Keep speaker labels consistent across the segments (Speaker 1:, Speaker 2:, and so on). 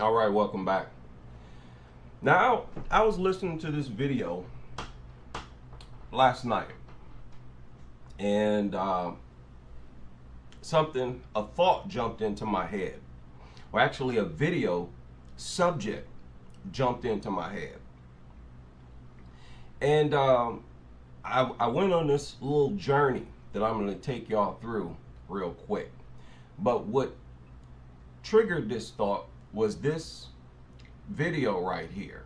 Speaker 1: All right, welcome back. Now, I was listening to this video last night, and a thought jumped into my head. Or actually, a video subject jumped into my head. And I went on this little journey that I'm going to take y'all through real quick. But what triggered this thought was this video right here.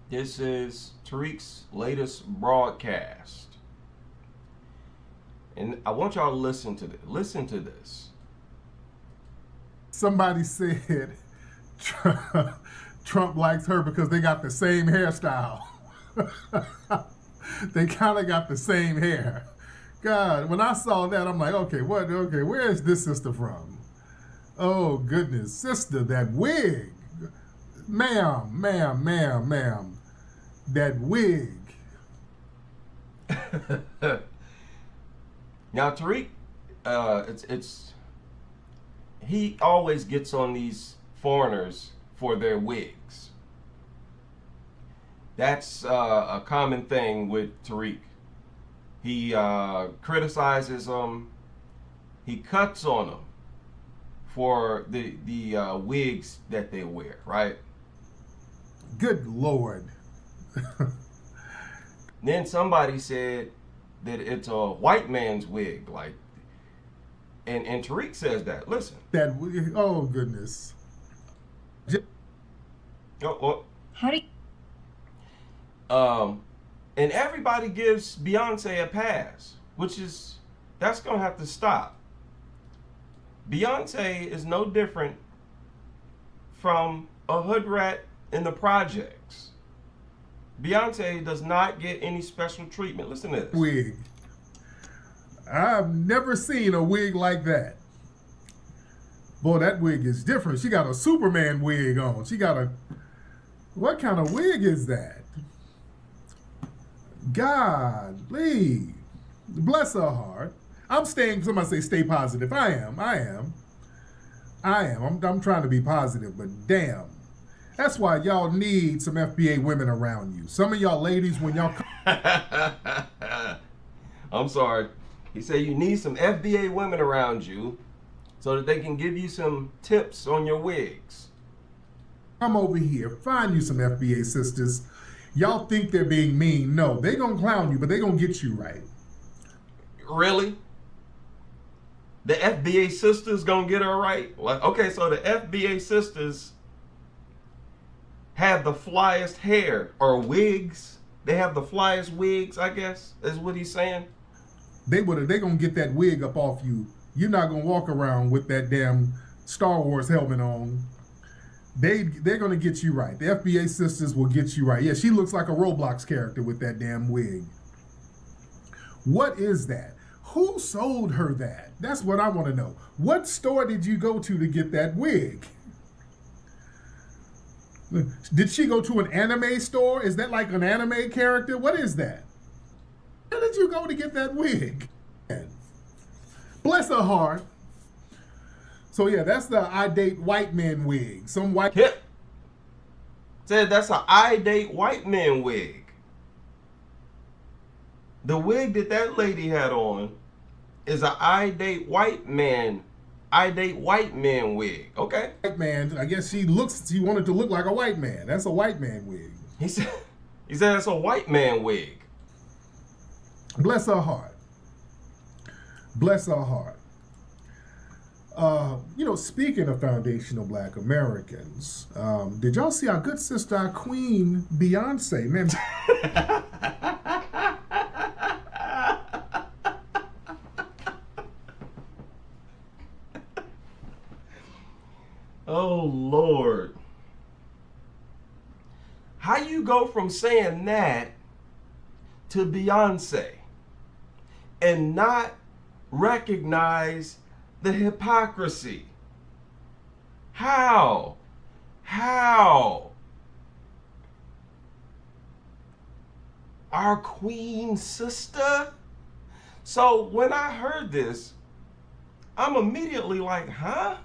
Speaker 1: This is Tariq's latest broadcast. And I want y'all to listen to this. Listen to this.
Speaker 2: Somebody said Trump likes her because they got the same hairstyle. They kind of got the same hair. God, when I saw that, I'm like, okay, where is this sister from? Oh, goodness. Sister, that wig. Ma'am. That wig.
Speaker 1: Now, Tariq, he always gets on these foreigners for their wigs. That's a common thing with Tariq. He criticizes them. He cuts on them for the wigs that they wear, right?
Speaker 2: Good Lord.
Speaker 1: Then somebody said that it's a white man's wig, like, and Tariq says that. Listen.
Speaker 2: That wig. Oh, goodness.
Speaker 3: How do you...
Speaker 1: And everybody gives Beyonce a pass, that's gonna have to stop. Beyonce is no different from a hood rat in the projects. Beyonce does not get any special treatment. Listen to this.
Speaker 2: Wig. I've never seen a wig like that. Boy, that wig is different. She got a Superman wig on. What kind of wig is that? Golly. Bless her heart. Somebody say stay positive. I am. I'm trying to be positive, but damn. That's why y'all need some FBA women around you. Some of y'all ladies, when y'all...
Speaker 1: I'm sorry. He said you need some FBA women around you so that they can give you some tips on your wigs.
Speaker 2: Come over here. Find you some FBA sisters. Y'all think they're being mean. No, they gonna clown you, but they gonna get you right.
Speaker 1: Really? The FBA sisters gonna get her right? Okay, so the FBA sisters have the flyest hair, or wigs. They have the flyest wigs, I guess, is what he's saying.
Speaker 2: They gonna get that wig up off you. You're not gonna walk around with that damn Star Wars helmet on. They're gonna get you right. The FBA sisters will get you right. Yeah, she looks like a Roblox character with that damn wig. What is that? Who sold her that? That's what I want to know. What store did you go to get that wig? Did she go to an anime store? Is that like an anime character? What is that? Where did you go to get that wig? Bless her heart. So yeah, that's the I date white men wig. Some white...
Speaker 1: Hip. Said that's a I date white man wig. The wig that lady had on is a I date white man wig. Okay.
Speaker 2: White man. I guess she wanted to look like a white man. That's a white man wig.
Speaker 1: He said that's a white man wig.
Speaker 2: Bless her heart. Bless her heart. Speaking of foundational Black Americans, did y'all see our good sister, our queen, Beyonce? Man.
Speaker 1: Oh, Lord. How you go from saying that to Beyonce and not recognize the hypocrisy? How? Our queen sister? So when I heard this, I'm immediately like, huh?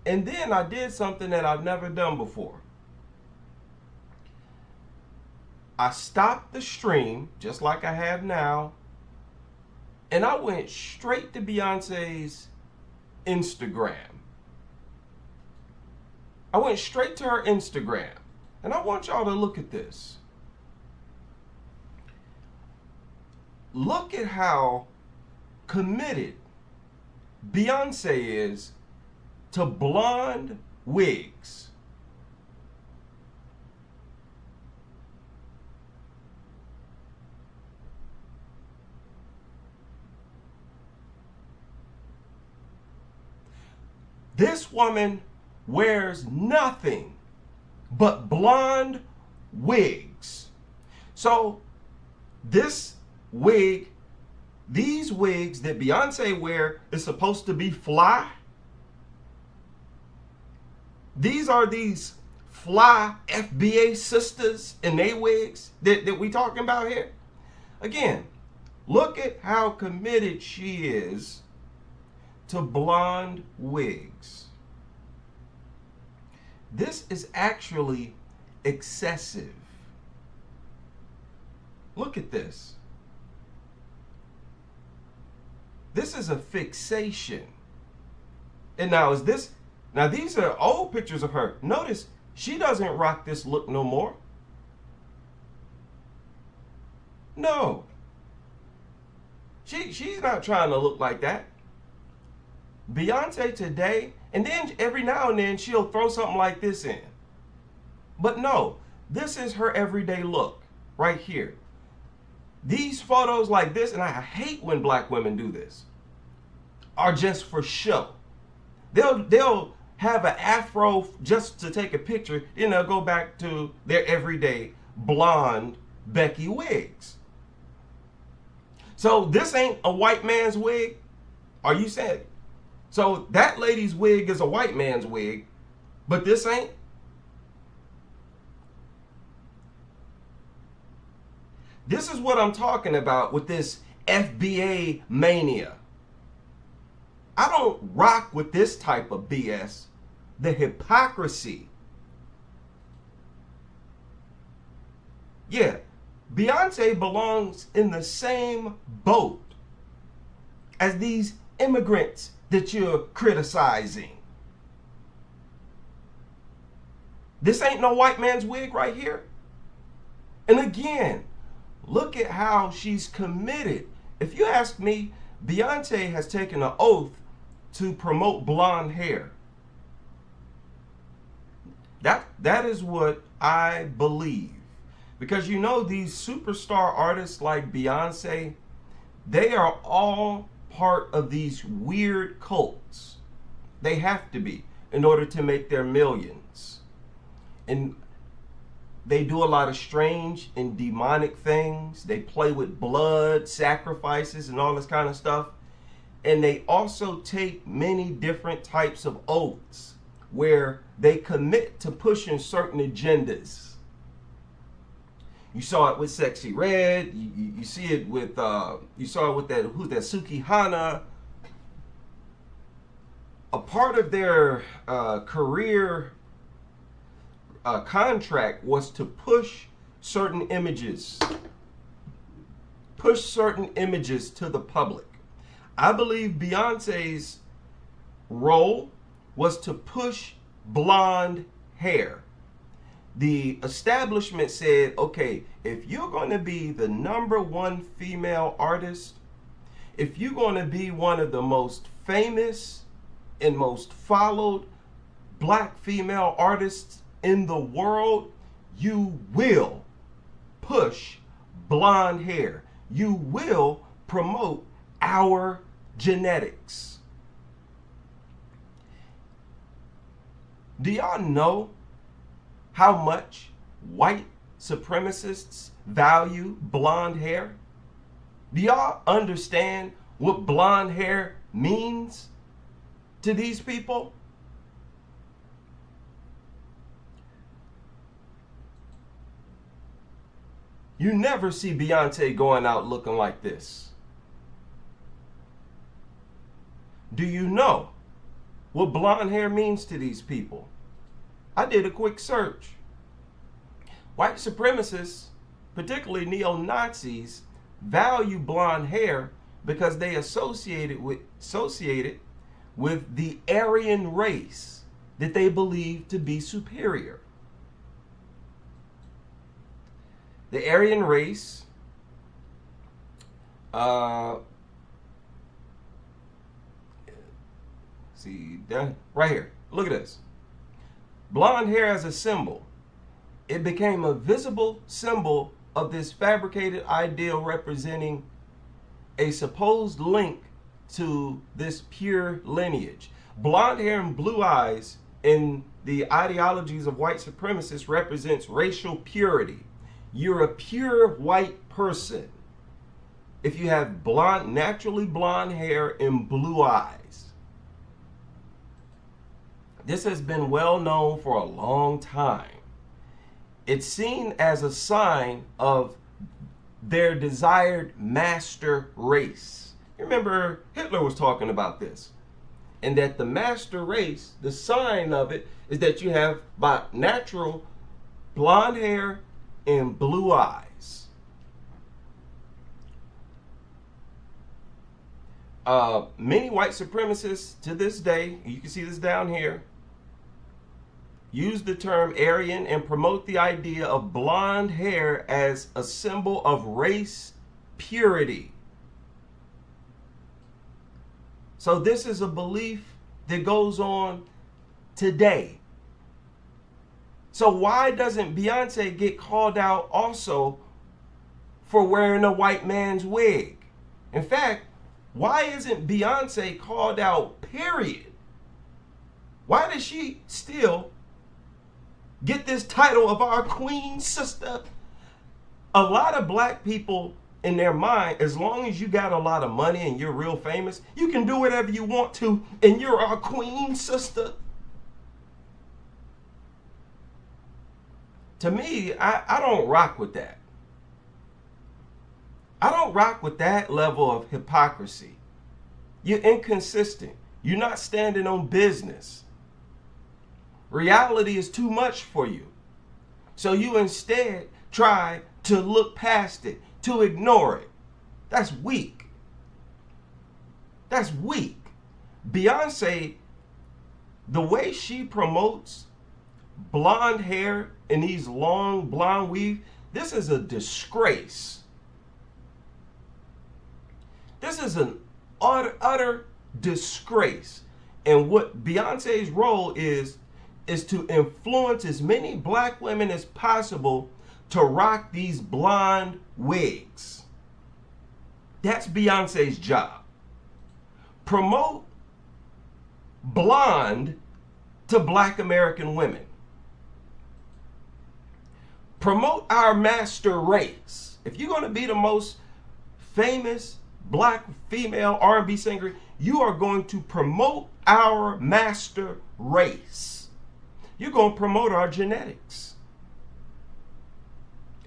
Speaker 1: And then I did something that I've never done before. I stopped the stream, just like I have now, and I went straight to Beyonce's Instagram. I went straight to her Instagram, and I want y'all to look at this. Look at how committed Beyonce is to blonde wigs. This woman wears nothing but blonde wigs. So this wig, these wigs that Beyonce wear is supposed to be fly. These are these fly FBA sisters in they wigs that we talking about here. Again, look at how committed she is to blonde wigs. This is actually excessive. Look at this. This is a fixation. And now these are old pictures of her. Notice she doesn't rock this look no more. No. She's not trying to look like that. Beyonce today, and then every now and then she'll throw something like this in. But no, this is her everyday look right here. These photos like this, and I hate when black women do this, are just for show. They'll have an afro just to take a picture, then they'll go back to their everyday blonde Becky wigs. So this ain't a white man's wig? Are you saying? So that lady's wig is a white man's wig, but this ain't? This is what I'm talking about with this FBA mania. I don't rock with this type of BS. The hypocrisy. Yeah, Beyonce belongs in the same boat as these immigrants that you're criticizing. This ain't no white man's wig right here. And again, look at how she's committed. If you ask me, Beyonce has taken an oath to promote blonde hair. That is what I believe. Because you know, these superstar artists like Beyonce, they are all part of these weird cults. They have to be in order to make their millions. And they do a lot of strange and demonic things. They play with blood, sacrifices, and all this kind of stuff. And they also take many different types of oaths where they commit to pushing certain agendas. You saw it with Sexy Red. You see it with you saw it with that Suki Hana. A part of their career contract was to push certain images to the public. I believe Beyonce's role was to push blonde hair. The establishment said, okay, if you're going to be the #1 female artist, if you're going to be one of the most famous and most followed black female artists in the world, you will push blonde hair. You will promote our genetics. Do y'all know how much white supremacists value blonde hair? Do y'all understand what blonde hair means to these people? You never see Beyonce going out looking like this. Do you know what blonde hair means to these people. I did a quick search. White supremacists, particularly neo-Nazis, value blonde hair because they associate it with the Aryan race that they believe to be superior. The Aryan race see right here. Look at this. Blonde hair as a symbol. It became a visible symbol of this fabricated ideal representing a supposed link to this pure lineage. Blonde hair and blue eyes in the ideologies of white supremacists represents racial purity. You're a pure white person if you have blonde, naturally blonde hair and blue eyes. This has been well known for a long time. It's seen as a sign of their desired master race. You remember Hitler was talking about this. And that the master race, the sign of it, is that you have natural blonde hair and blue eyes. Many white supremacists to this day, you can see this down here, use the term Aryan and promote the idea of blonde hair as a symbol of race purity. So this is a belief that goes on today. So why doesn't Beyonce get called out also for wearing a white man's wig? In fact, why isn't Beyonce called out, period? Why does she still get this title of our queen sister? A lot of black people in their mind, as long as you got a lot of money and you're real famous, you can do whatever you want to and you're our queen sister. To me, I don't rock with that. I don't rock with that level of hypocrisy. You're inconsistent. You're not standing on business. Reality is too much for you. So you instead try to look past it, to ignore it. That's weak. That's weak. Beyonce, the way she promotes blonde hair and these long blonde weave, this is a disgrace. This is an utter disgrace. And what Beyonce's role is to influence as many black women as possible to rock these blonde wigs. That's Beyonce's job. Promote blonde to black American women. Promote our master race. If you're going to be the most famous black female R&B singer, you are going to promote our master race. You're going to promote our genetics.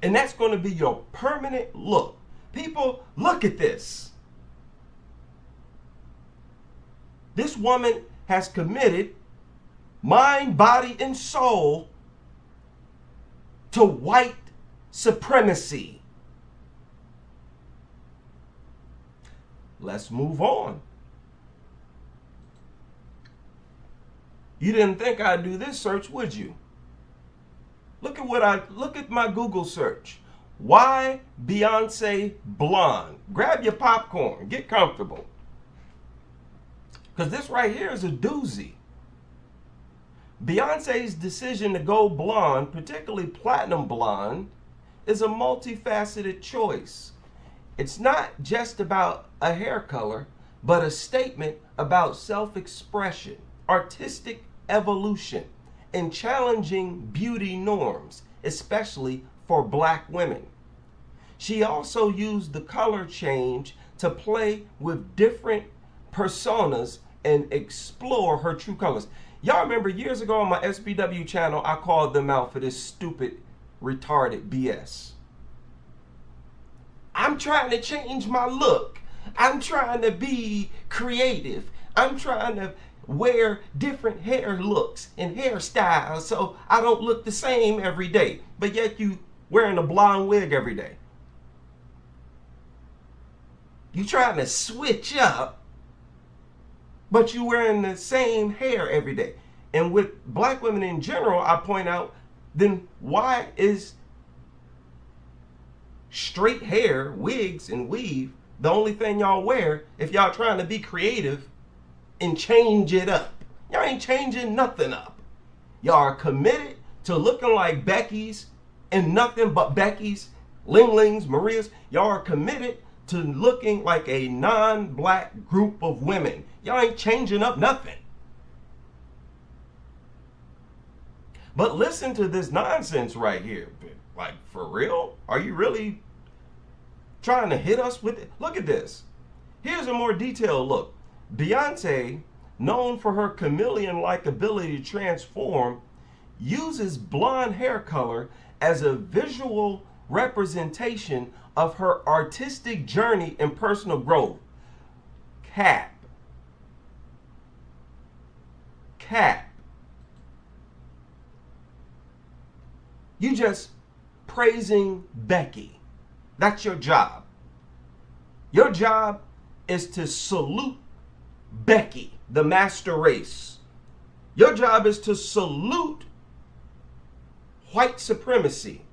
Speaker 1: And that's going to be your permanent look. People, look at this. This woman has committed mind, body, and soul to white supremacy. Let's move on. You didn't think I'd do this search, would you? Look at my Google search. Why Beyonce blonde? Grab your popcorn, get comfortable. Because this right here is a doozy. Beyonce's decision to go blonde, particularly platinum blonde, is a multifaceted choice. It's not just about a hair color, but a statement about self-expression, artistic evolution, and challenging beauty norms, especially for black women. She also used the color change to play with different personas and explore her true colors. Y'all remember years ago on my SBW channel, I called them out for this stupid, retarded BS. I'm trying to change my look. I'm trying to be creative. I'm trying to wear different hair looks and hairstyles so I don't look the same every day. But yet you wearing a blonde wig every day. You trying to switch up, but you wearing the same hair every day. And with black women in general, I point out, then why is straight hair, wigs, and weave the only thing y'all wear if y'all trying to be creative and change it up? Y'all ain't changing nothing up. Y'all are committed to looking like Becky's and nothing but Becky's, Ling Lings, Maria's. Y'all are committed to looking like a non-black group of women. Y'all ain't changing up nothing. But listen to this nonsense right here. Like, for real? Are you really trying to hit us with it? Look at this. Here's a more detailed look. Beyonce, known for her chameleon-like ability to transform, uses blonde hair color as a visual representation of her artistic journey and personal growth. Cap. You just praising Becky. That's your job. Your job is to salute Becky, the master race. Your job is to salute white supremacy.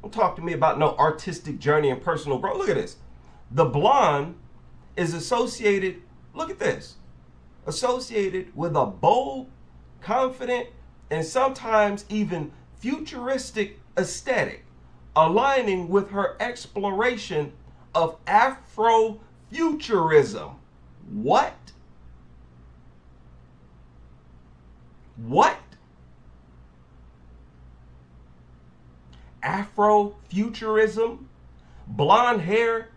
Speaker 1: Don't talk to me about no artistic journey and personal growth. Look at this. The blonde is associated, look at this, associated with a bold, confident, and sometimes even futuristic aesthetic, aligning with her exploration of Afrofuturism. What? Afrofuturism? Blonde hair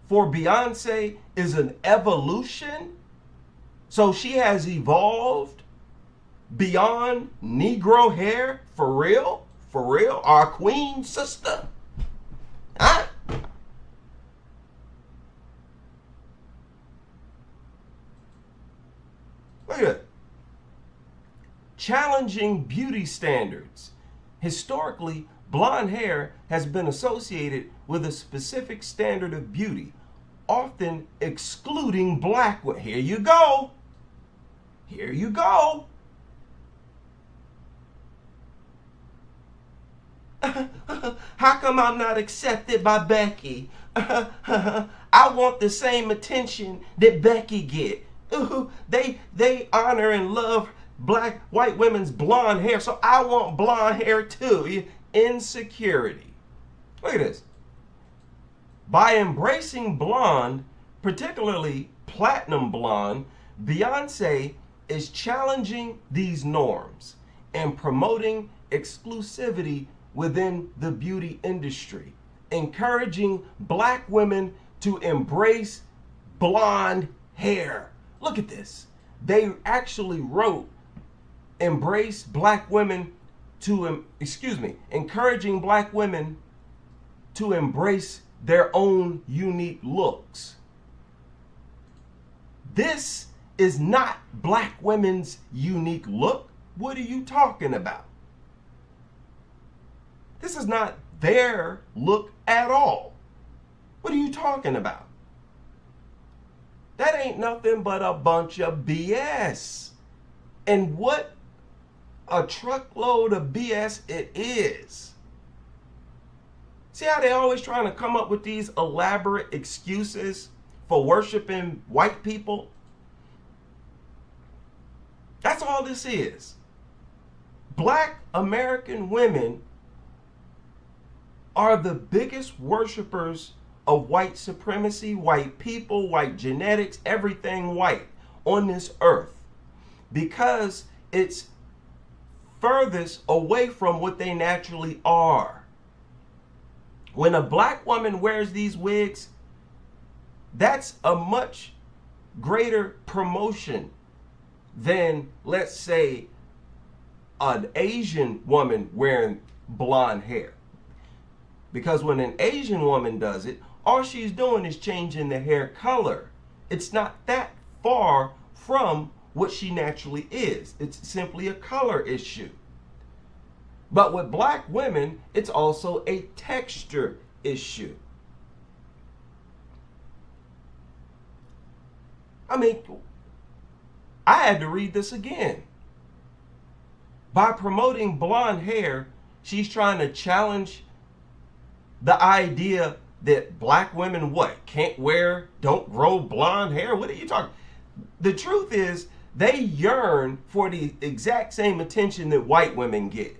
Speaker 1: for Beyonce is an evolution? So she has evolved beyond Negro hair? For real? For real? Our queen sister? Huh? Look at it. Challenging beauty standards. Historically, blonde hair has been associated with a specific standard of beauty, often excluding black women. Here you go. Here you go. How come I'm not accepted by Becky? I want the same attention that Becky get. They honor and love white women's blonde hair, so I want blonde hair too. Insecurity. Look at this. By embracing blonde, particularly platinum blonde, Beyonce is challenging these norms and promoting exclusivity within the beauty industry, encouraging black women to embrace blonde hair. Look at this. They actually wrote embrace black women to, encouraging black women to embrace their own unique looks. This is not black women's unique look. What are you talking about? This is not their look at all. What are you talking about? That ain't nothing but a bunch of BS. And what a truckload of BS it is. See how they always trying to come up with these elaborate excuses for worshiping white people? That's all this is. Black American women are the biggest worshipers of white supremacy, white people, white genetics, everything white on this earth, because it's furthest away from what they naturally are. When a black woman wears these wigs, that's a much greater promotion than, let's say, an Asian woman wearing blonde hair. Because when an Asian woman does it, all she's doing is changing the hair color. It's not that far from what she naturally is. It's simply a color issue. But with black women, it's also a texture issue. I mean, I had to read this again. By promoting blonde hair, she's trying to challenge the idea that black women don't grow blonde hair. What are you talking? The truth is, they yearn for the exact same attention that white women get,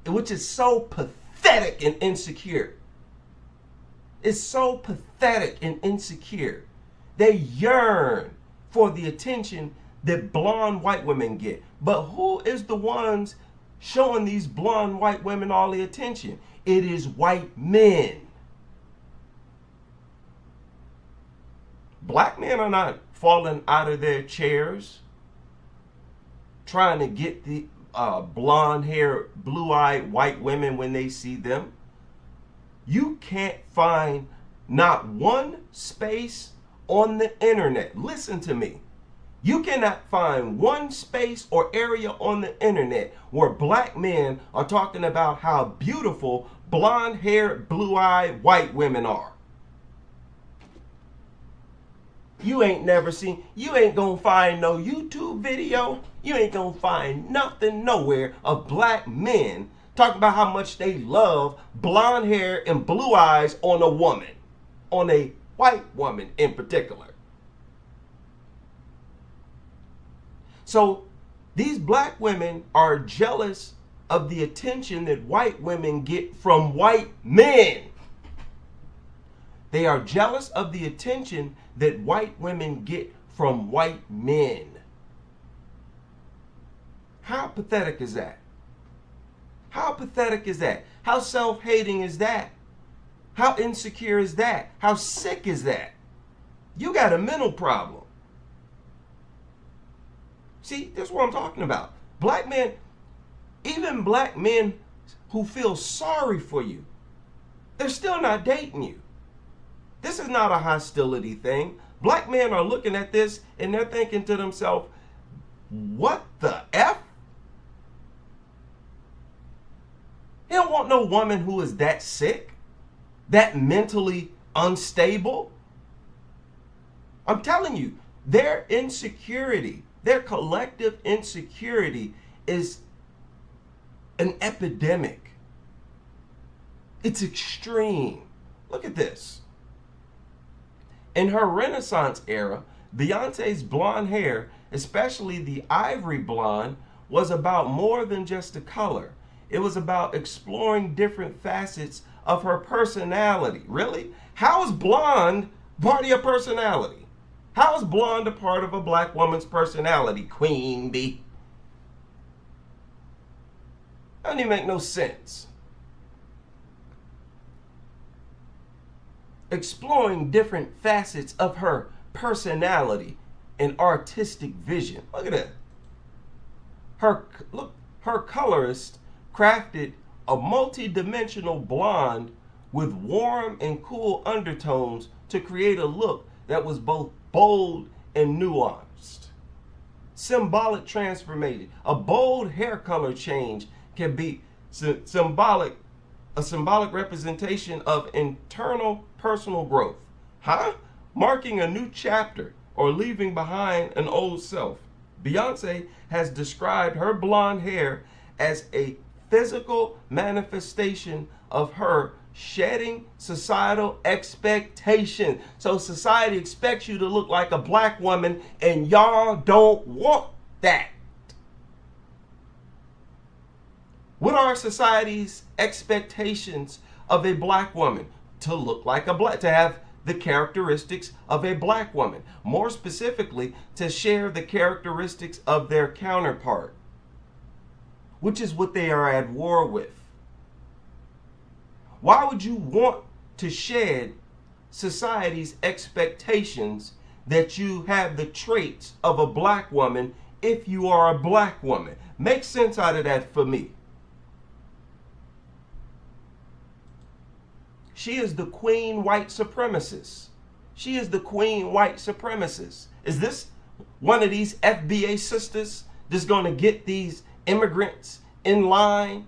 Speaker 1: which is so pathetic and insecure. It's so pathetic and insecure. They yearn for the attention that blonde white women get. But who is the ones showing these blonde white women all the attention? It is white men. Black men are not falling out of their chairs trying to get the blonde hair, blue-eyed white women when they see them. You can't find not one space on the internet. Listen to me. You cannot find one space or area on the internet where black men are talking about how beautiful blonde-haired, blue-eyed white women are. You ain't gonna find no YouTube video. You ain't gonna find nothing nowhere of black men talking about how much they love blonde hair and blue eyes on a woman, on a white woman in particular. So these black women are jealous of the attention that white women get from white men. They are jealous of the attention that white women get from white men. How pathetic is that? How pathetic is that? How self-hating is that? How insecure is that? How sick is that? You got a mental problem. See, that's what I'm talking about. Black men, even black men who feel sorry for you, they're still not dating you. This is not a hostility thing. Black men are looking at this and they're thinking to themselves, what the F? He don't want no woman who is that sick, that mentally unstable. I'm telling you, their insecurity, their collective insecurity is an epidemic. It's extreme. Look at this. In her Renaissance era, Beyonce's blonde hair, especially the ivory blonde, was about more than just a color. It was about exploring different facets of her personality. Really? How is blonde part of your personality? How is blonde a part of a black woman's personality, Queen Bee? That doesn't even make no sense. Exploring different facets of her personality and artistic vision. Look at that. Her colorist crafted a multi-dimensional blonde with warm and cool undertones to create a look that was both bold and nuanced. Symbolic transformation. A bold hair color change can be a symbolic representation of internal personal growth. Marking a new chapter or leaving behind an old self. Beyonce has described her blonde hair as a physical manifestation of her shedding societal expectation. So society expects you to look like a black woman and y'all don't want that. What are society's expectations of a black woman? To look like to have the characteristics of a black woman. More specifically, to share the characteristics of their counterpart, which is what they are at war with. Why would you want to shed society's expectations that you have the traits of a black woman if you are a black woman? Make sense out of that for me. She is the queen white supremacist. She is the queen white supremacist. Is this one of these FBA sisters that's going to get these immigrants in line.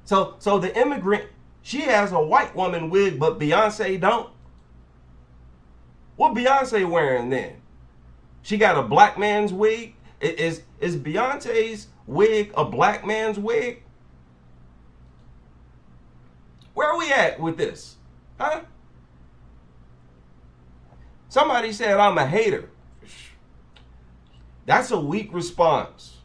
Speaker 1: So the immigrant, she has a white woman wig, but Beyonce don't. What Beyonce wearing then? She got a black man's wig? Is Beyonce's wig a black man's wig? Where are we at with this? Huh? Somebody said I'm a hater. That's a weak response.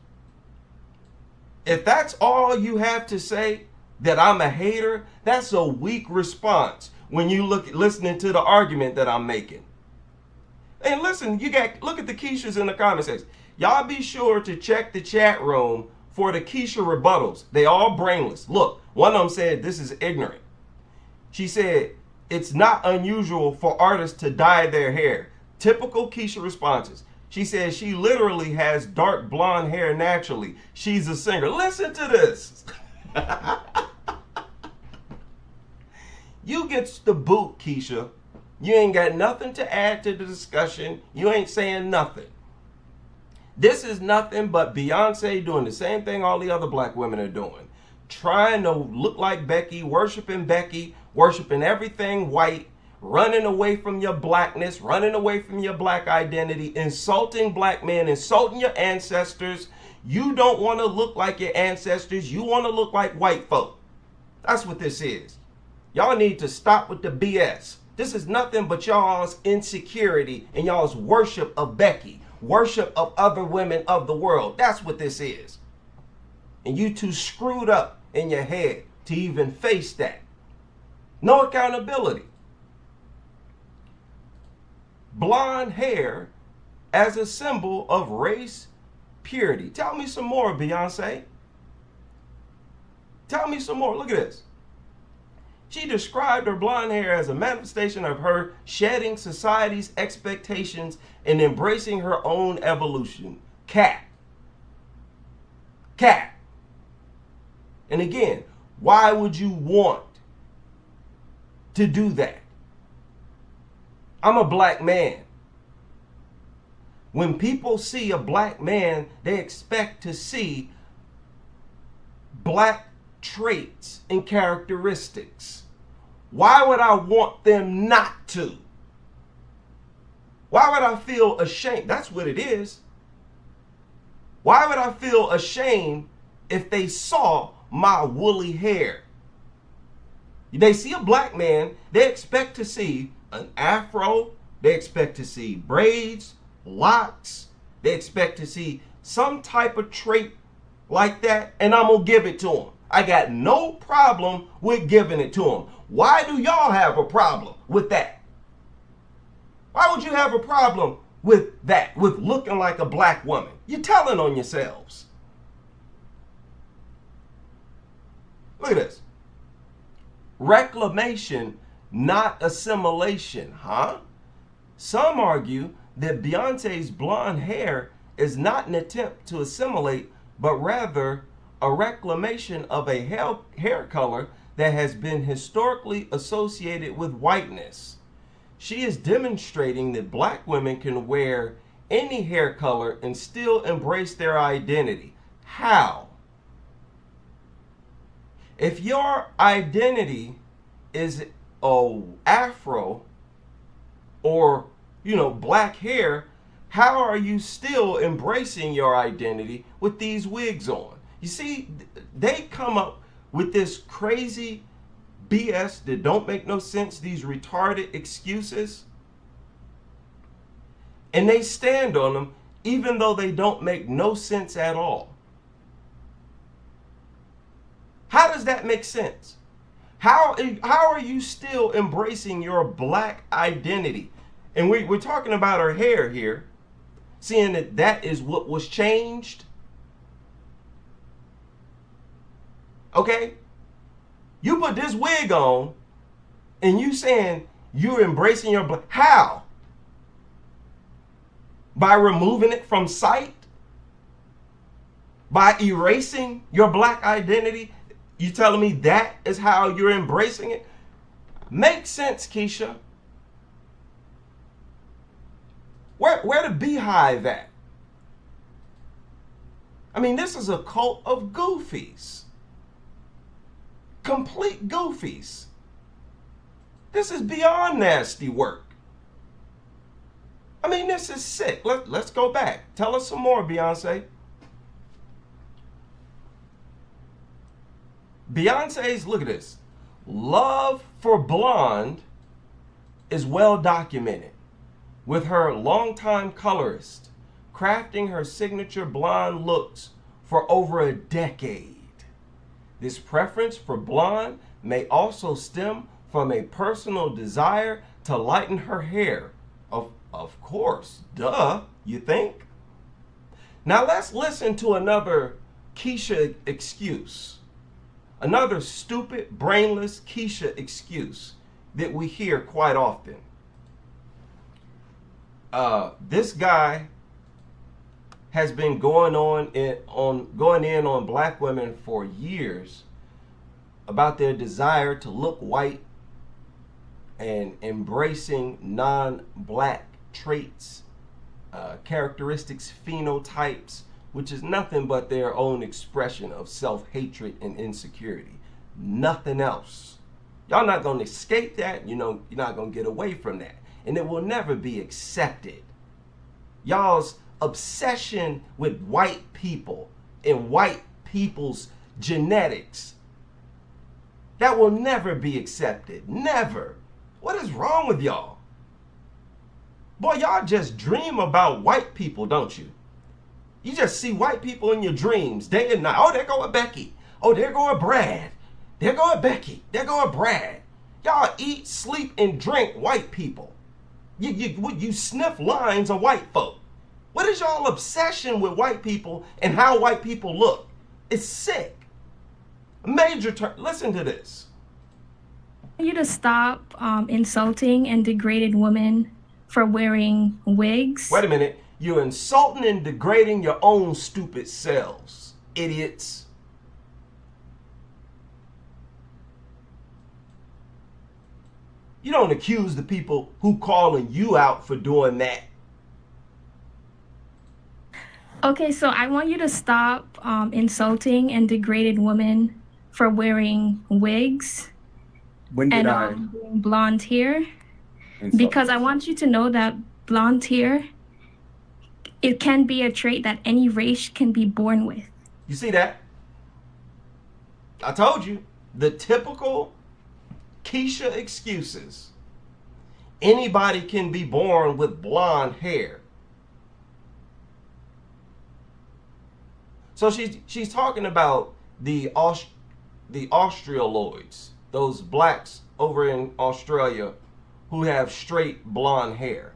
Speaker 1: If that's all you have to say, that I'm a hater, that's a weak response when you listening to the argument that I'm making. And listen, look at the Keshas in the comment section. Y'all be sure to check the chat room for the Kesha rebuttals. They all brainless. Look, one of them said this is ignorant. She said it's not unusual for artists to dye their hair. Typical Kesha responses. She says she literally has dark blonde hair naturally. She's a singer. Listen to this. You get the boot, Kesha. You ain't got nothing to add to the discussion. You ain't saying nothing. This is nothing but Beyonce doing the same thing all the other black women are doing. Trying to look like Becky, worshiping everything white, running away from your blackness, running away from your black identity, insulting black men, insulting your ancestors. You don't want to look like your ancestors. You want to look like white folk. That's what this is. Y'all need to stop with the BS. This is nothing but y'all's insecurity and y'all's worship of Becky, worship of other women of the world. That's what this is. And you too screwed up in your head to even face that. No accountability. Blonde hair as a symbol of race purity. Tell me some more, Beyonce. Tell me some more. Look at this. She described her blonde hair as a manifestation of her shedding society's expectations and embracing her own evolution. Cat. And again, why would you want to do that? I'm a black man. When people see a black man, they expect to see black traits and characteristics. Why would I want them not to? Why would I feel ashamed? That's what it is. Why would I feel ashamed if they saw my woolly hair? They see a black man, they expect to see an afro, they expect to see braids, locks, they expect to see some type of trait like that, and I'm gonna give it to them. I got no problem with giving it to them. Why do y'all have a problem with that? Why would you have a problem with that, with looking like a black woman? You're telling on yourselves. Look at this. Reclamation, not assimilation, huh? Some argue that Beyonce's blonde hair is not an attempt to assimilate, but rather a reclamation of a hair color that has been historically associated with whiteness. She is demonstrating that black women can wear any hair color and still embrace their identity. How? If your identity is afro or, black hair, how are you still embracing your identity with these wigs on? You see, they come up with this crazy BS that don't make no sense, these retarded excuses, and they stand on them even though they don't make no sense at all. How does that make sense? How are you still embracing your black identity? And we're talking about her hair here, seeing that is what was changed. Okay? You put this wig on and you saying you're embracing your black. How? By removing it from sight? By erasing your black identity? You telling me that is how you're embracing it? Makes sense, Kesha. Where the beehive at? I mean, this is a cult of goofies. Complete goofies. This is beyond nasty work. I mean, this is sick. Let's go back. Tell us some more, Beyonce. Beyonce's, look at this. Love for blonde is well documented, with her longtime colorist crafting her signature blonde looks for over a decade. This preference for blonde may also stem from a personal desire to lighten her hair. Of course, duh, you think? Now let's listen to another Kesha excuse. Another stupid, brainless Kesha excuse that we hear quite often. This guy has been going in on black women for years about their desire to look white and embracing non-black traits, characteristics, phenotypes, which is nothing but their own expression of self-hatred and insecurity. Nothing else. Y'all not going to escape that. You know, you're not going to get away from that. And it will never be accepted. Y'all's obsession with white people and white people's genetics, that will never be accepted. Never. What is wrong with y'all? Boy, y'all just dream about white people, don't you? You just see white people in your dreams day and night. Oh, there go a Becky. Oh, there go a Brad. There go a Becky. There go a Brad. Y'all eat, sleep, and drink white people. You sniff lines of white folk. What is y'all obsession with white people and how white people look? It's sick. Listen to this.
Speaker 3: You to stop insulting and degrading women for wearing wigs.
Speaker 1: Wait a minute. You're insulting and degrading your own stupid selves, idiots. You don't accuse the people who calling you out for doing that.
Speaker 3: Okay, so I want you to stop insulting and degrading women for wearing wigs
Speaker 4: When did
Speaker 3: and wearing blonde hair.
Speaker 4: insult?
Speaker 3: Because I want you to know that blonde hair, it can be a trait that any race can be born with.
Speaker 1: You see that? I told you. The typical Kesha excuses. Anybody can be born with blonde hair. So she's talking about the Australoids, those blacks over in Australia who have straight blonde hair.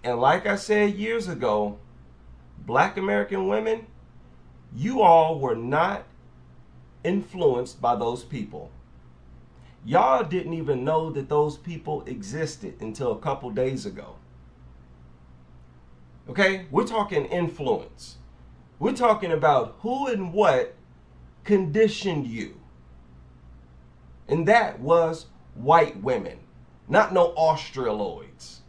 Speaker 1: And like I said years ago, black American women, you all were not influenced by those people. Y'all didn't even know that those people existed until a couple days ago. Okay? We're talking influence. We're talking about who and what conditioned you. And that was white women, not no Australoids.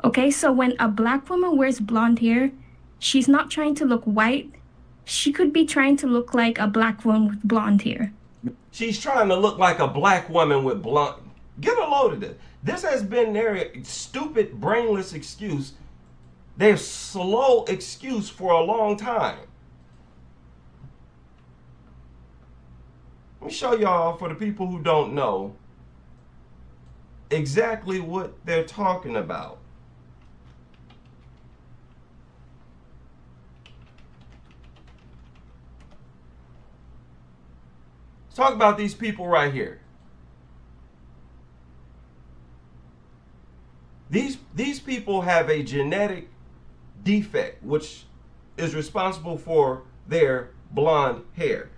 Speaker 3: Okay, so when a black woman wears blonde hair, she's not trying to look white. She could be trying to look like a black woman with blonde hair.
Speaker 1: She's trying to look like a black woman with blonde. Get a load of this. This has been their stupid, brainless excuse, their slow excuse for a long time. Let me show y'all, for the people who don't know, exactly what they're talking about. Let's talk about these people right here. These people have a genetic defect which is responsible for their blonde hair.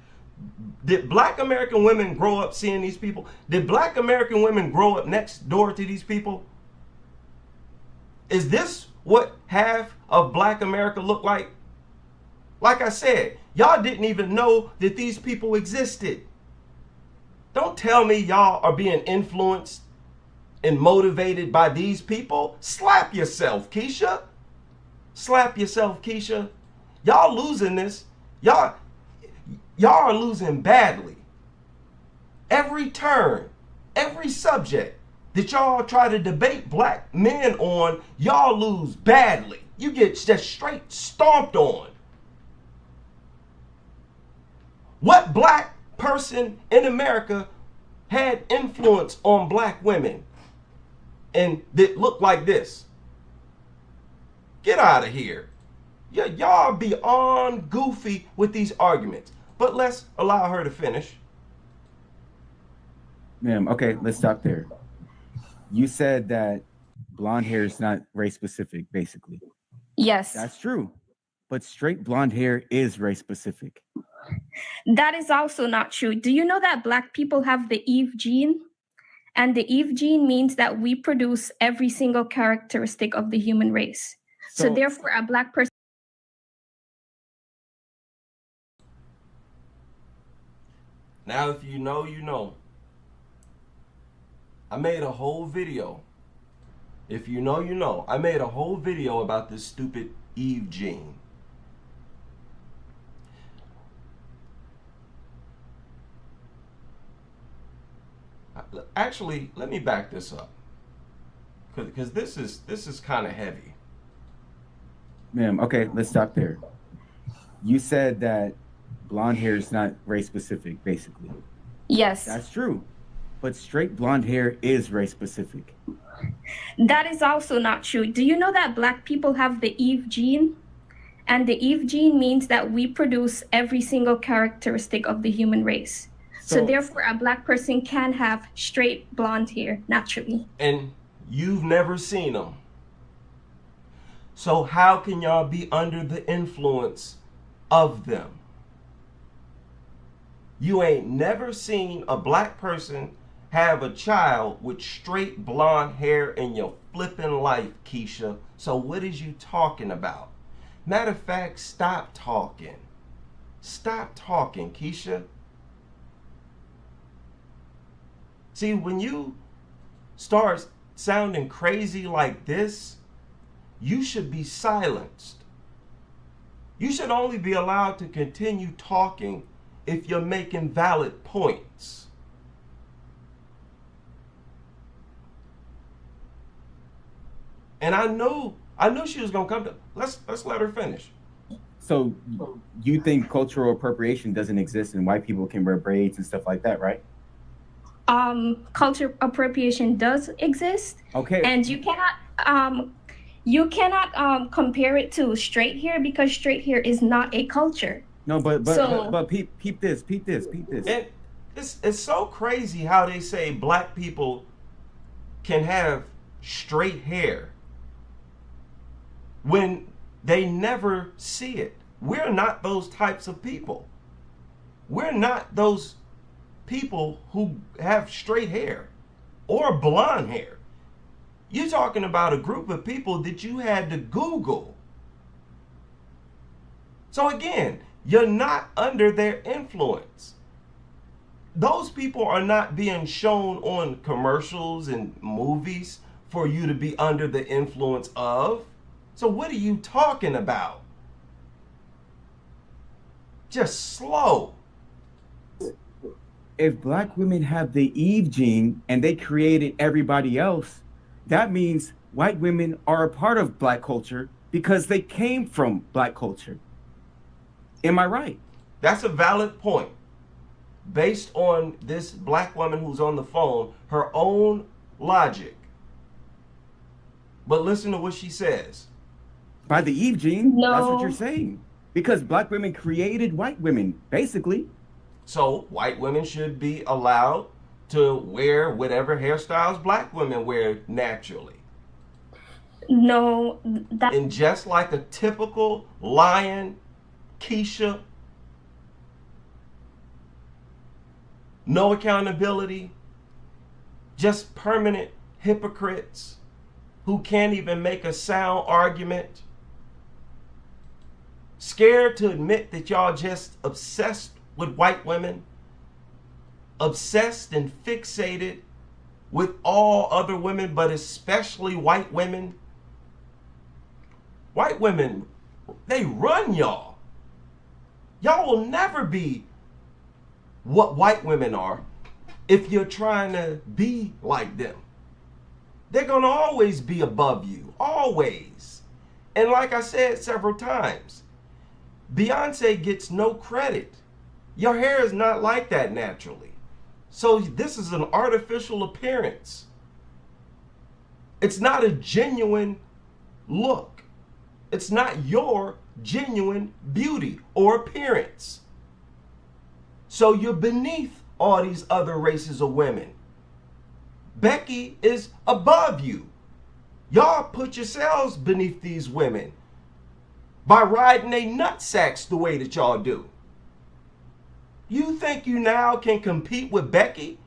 Speaker 1: Did black American women grow up seeing these people? Did black American women grow up next door to these people? Is this what half of black America look like? Like I said, y'all didn't even know that these people existed. Don't tell me y'all are being influenced and motivated by these people, slap yourself, Kesha. Slap yourself, Kesha. Y'all losing this. Y'all are losing badly. Every turn, every subject that y'all try to debate black men on, y'all lose badly. You get just straight stomped on. What black person in America had influence on black women and that looked like this? Get out of here. Y'all beyond goofy with these arguments. But let's allow her to finish.
Speaker 4: Ma'am, okay, let's stop there. You said that blonde hair is not race specific, basically.
Speaker 3: Yes.
Speaker 4: That's true. But straight blonde hair is race specific.
Speaker 3: That is also not true. Do you know that black people have the Eve gene? And the Eve gene means that we produce every single characteristic of the human race. So therefore, a black person.
Speaker 1: Now, if you know, you know. I made a whole video. If you know, you know. I made a whole video about this stupid Eve gene. Actually, let me back this up, because this is kind of heavy.
Speaker 4: Ma'am, okay, let's stop there. You said that blonde hair is not race specific, basically.
Speaker 3: Yes.
Speaker 4: That's true. But straight blonde hair is race specific.
Speaker 3: That is also not true. Do you know that black people have the Eve gene? And the Eve gene means that we produce every single characteristic of the human race. So therefore, a black person can have straight blonde hair naturally.
Speaker 1: And you've never seen them. So how can y'all be under the influence of them? You ain't never seen a black person have a child with straight blonde hair in your flipping life, Kesha. So what is you talking about? Matter of fact, stop talking. Stop talking, Kesha. See, when you start sounding crazy like this, you should be silenced. You should only be allowed to continue talking if you're making valid points. And I knew she was gonna come to. Let's let her finish.
Speaker 4: So you think cultural appropriation doesn't exist and white people can wear braids and stuff like that, right?
Speaker 3: Culture appropriation does exist.
Speaker 4: Okay.
Speaker 3: And you cannot compare it to straight hair, because straight hair is not a culture.
Speaker 4: No, but peep this.
Speaker 1: And it's so crazy how they say black people can have straight hair when they never see it. We're not those types of people. We're not those people who have straight hair or blonde hair. You're talking about a group of people that you had to Google. So again, you're not under their influence. Those people are not being shown on commercials and movies for you to be under the influence of. So what are you talking about? Just slow.
Speaker 4: If black women have the Eve gene and they created everybody else, that means white women are a part of black culture because they came from black culture. Am I right?
Speaker 1: That's a valid point. Based on this black woman who's on the phone, her own logic. But listen to what she says.
Speaker 4: By the Eve gene,
Speaker 3: No.
Speaker 4: That's what you're saying. Because black women created white women, basically.
Speaker 1: So white women should be allowed to wear whatever hairstyles black women wear naturally.
Speaker 3: No,
Speaker 1: And just like a typical lion, Kesha, no accountability, just permanent hypocrites who can't even make a sound argument, scared to admit that y'all just obsessed with white women, obsessed and fixated with all other women, but especially white women? White women, they run y'all. Y'all will never be what white women are if you're trying to be like them. They're going to always be above you, always. And like I said several times, Beyonce gets no credit. Your hair is not like that naturally. So this is an artificial appearance. It's not a genuine look. It's not your genuine beauty or appearance. So you're beneath all these other races of women. Becky is above you. Y'all put yourselves beneath these women by riding they nutsacks the way that y'all do. You think you now can compete with Becky?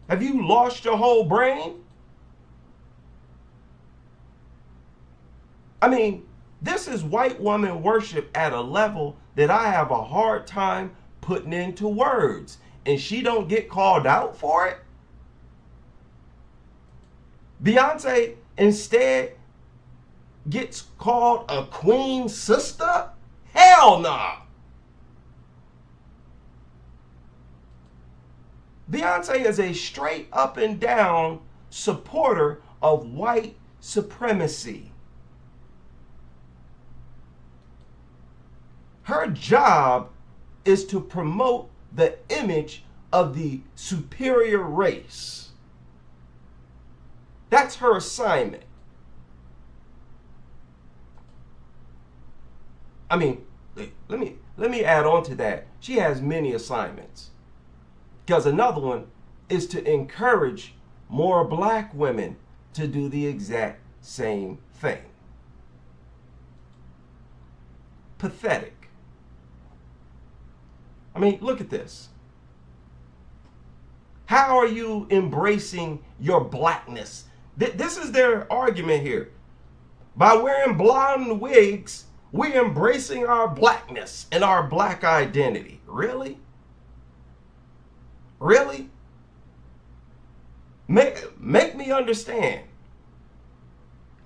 Speaker 1: Have you lost your whole brain? I mean, this is white woman worship at a level that I have a hard time putting into words. And she don't get called out for it? Beyonce instead gets called a queen sister? Hell nah. Beyonce is a straight up and down supporter of white supremacy. Her job is to promote the image of the superior race. That's her assignment. I mean, let me add on to that. She has many assignments. Because another one is to encourage more black women to do the exact same thing. Pathetic. I mean, look at this. How are you embracing your blackness? This is their argument here. By wearing blonde wigs, we're embracing our blackness and our black identity. Really? Really? Make me understand.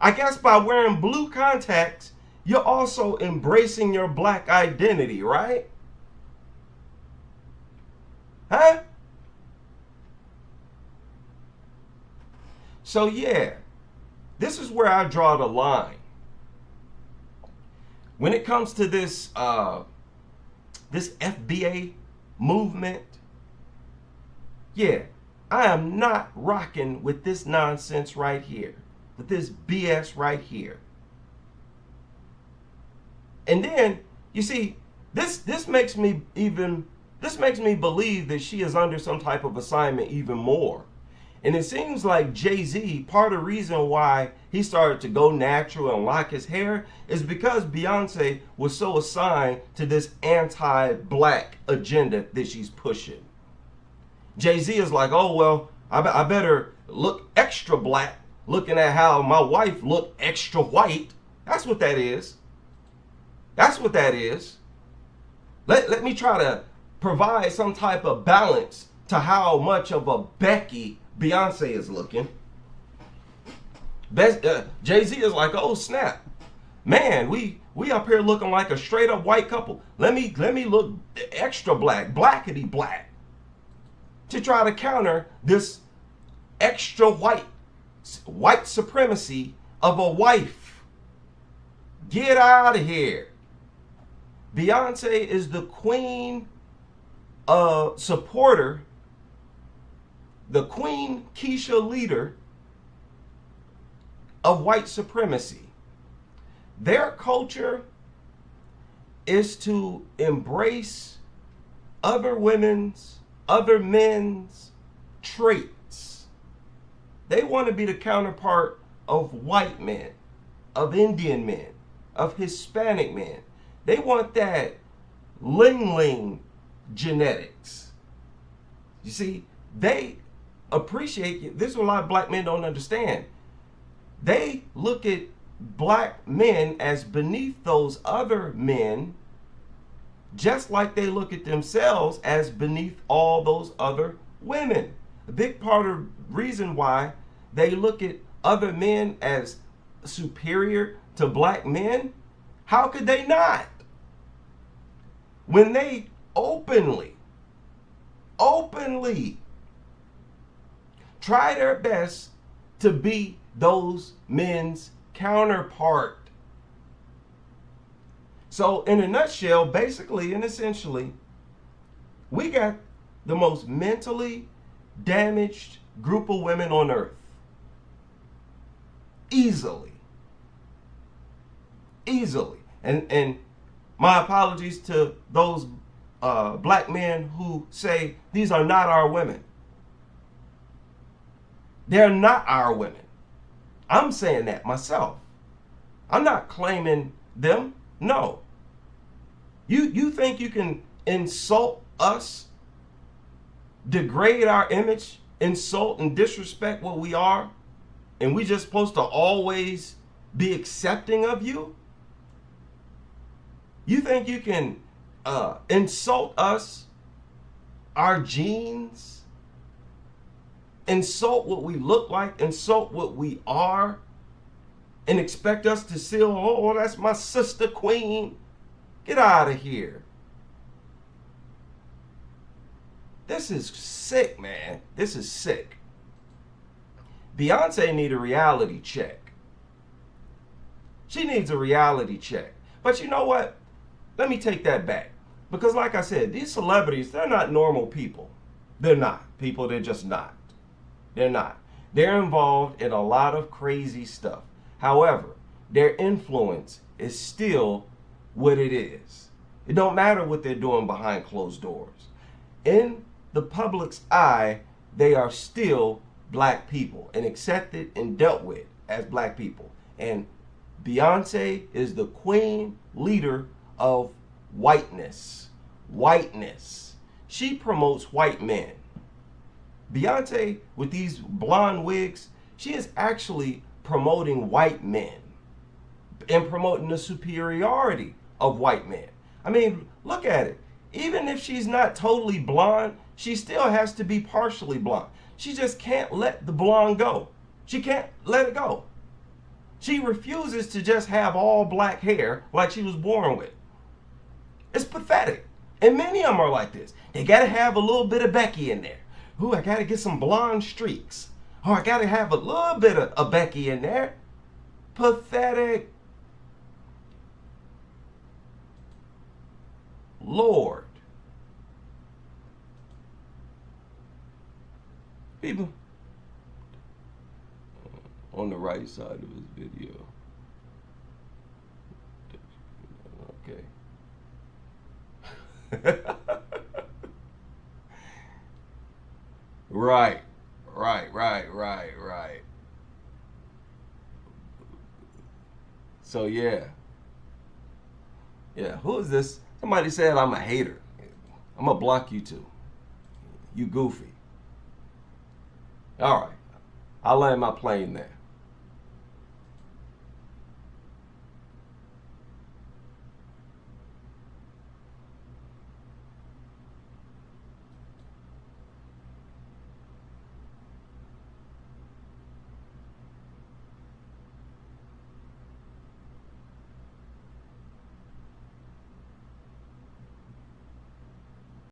Speaker 1: I guess by wearing blue contacts, you're also embracing your black identity, right? Huh? So yeah, this is where I draw the line. When it comes to this FBA movement, yeah, I am not rocking with this nonsense right here, with this BS right here. And then, you see, this makes me believe that she is under some type of assignment even more. And it seems like Jay-Z, part of the reason why he started to go natural and lock his hair is because Beyonce was so assigned to this anti-black agenda that she's pushing. Jay-Z is like, oh, well, I better look extra black, looking at how my wife looked extra white. That's what that is. That's what that is. Let me try to provide some type of balance to how much of a Becky Beyonce is looking. Jay-Z is like, oh snap, man, we up here looking like a straight up white couple. Let me look extra black, blackety black, to try to counter this extra white supremacy of a wife. Get out of here. Beyonce is the queen supporter, the Queen Kesha leader of white supremacy. Their culture is to embrace other women's, other men's traits. They want to be the counterpart of white men, of Indian men, of Hispanic men. They want that ling-ling genetics. You see, they appreciate, this is what a lot of black men don't understand. They look at black men as beneath those other men, just like they look at themselves as beneath all those other women. a big part of the reason why they look at other men as superior to black men. How could they not? When they openly try their best to be those men's counterpart. So in a nutshell, basically and essentially, we got the most mentally damaged group of women on earth. Easily. And my apologies to those black men who say these are not our women. They're not our women. I'm saying that myself. I'm not claiming them. No. You think you can insult us, degrade our image, insult and disrespect what we are, and we just supposed to always be accepting of you? You think you can insult us, our genes, insult what we look like, insult what we are, and expect us to say, oh, that's my sister queen? Get out of here. This is sick, man. This is sick. Beyonce needs a reality check. She needs a reality check. But you know what? Let me take that back. Because like I said, these celebrities, they're not normal people. They're not. People, they're just not. They're not. They're involved in a lot of crazy stuff. However, their influence is still what it is. It don't matter what they're doing behind closed doors. In the public's eye, they are still black people and accepted and dealt with as black people. And Beyonce is the queen leader of whiteness. Whiteness. She promotes white men. Beyonce, with these blonde wigs, she is actually promoting white men and promoting the superiority of white men. I mean, look at it. Even if she's not totally blonde, she still has to be partially blonde. She just can't let the blonde go. She can't let it go. She refuses to just have all black hair like she was born with. It's pathetic. And many of them are like this. They got to have a little bit of Becky in there. Ooh, I got to get some blonde streaks. Oh, I got to have a little bit of Becky in there. Pathetic. Lord. People on the right side of his video. Okay. Right. So yeah, who is this? Somebody said I'm a hater. I'm gonna block you too. You goofy. All right, I'll land my plane there.